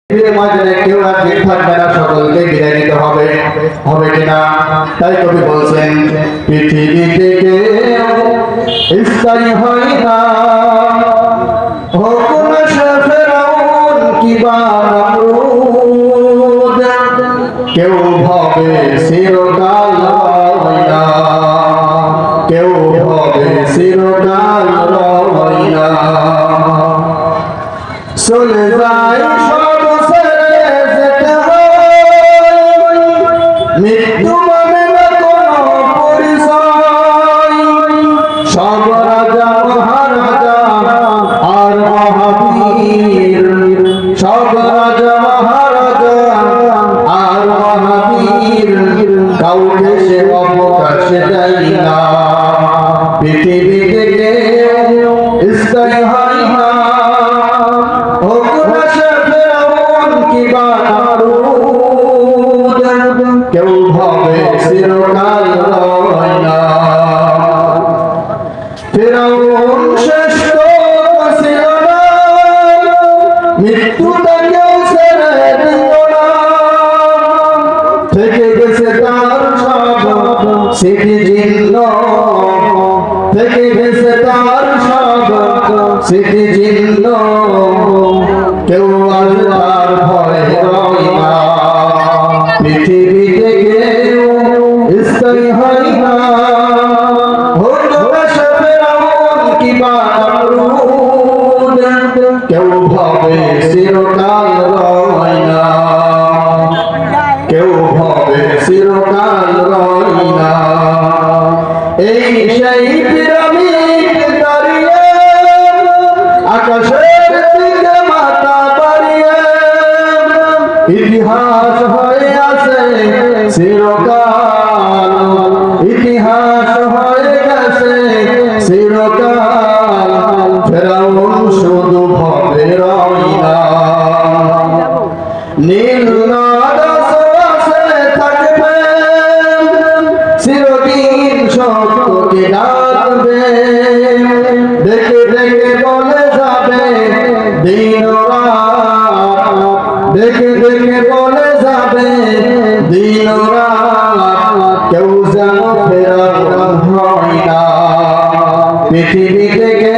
মাঝে কেউ আর ঠিক থাকবে না, সকলকে বিদায় নিতে হবে, হবে কিনা? তাই কবি বলছেন পৃথিবী থেকে স্থায়ী হয় না, হোক না সে ফেরাউন কিবা নমরুদ, কেউ ভাবে চিরকাল হয় না, কেউ ভাবে চিরকাল হয় না। চলে যায় সব ছেড়ে যেতে হয়, মৃত্যু মানে না কোনো পরিচয়। সব রাজা মহারাজা আর মহাবীর, সব রাজা মহারাজা আর মহাবীর, কাউকে সে অবকাশে দেয় না। পৃথিবী থেকে স্থায়ী হয় না, কেউ ভাবে চিরকাল হয় না। ফিরআউন শ্রেষ্ঠ ছিল না, মৃত্যু তাকেও ছেড়ে দিল না। থেকে গেছে তার সব স্মৃতিচিহ্ন, থেকে গেছে তার সব স্মৃতিচিহ্ন, কেউ আজ তার ভয় রয় না। পৃথিবী থেকে স্থায়ী হয় না, হোক না সে ফেরাউন কিবা নমরুদ, কেউ ভাবে চিরকাল রয় না, কেউ ভাবে চিরকাল রয় না। এই সেই পিরামিড দাঁড়িয়ে আকাশের দিকে মাথা বাড়িয়ে, ইতিহাস হয়ে আছে চিরকাল, ইতিহাস হয়ে গেছে চিরকাল, ফেরাউন শুধু ভাবে রয় না। নীল নদে থাকবে চিরদিন সত্যকে ডাকবে, দেখে দেখে বলে যাবে দিন রাত, দেখে দেখে বলে যাবে দিন রাত, কেউ যেন ফেরার হয় না। পৃথিবী থেকে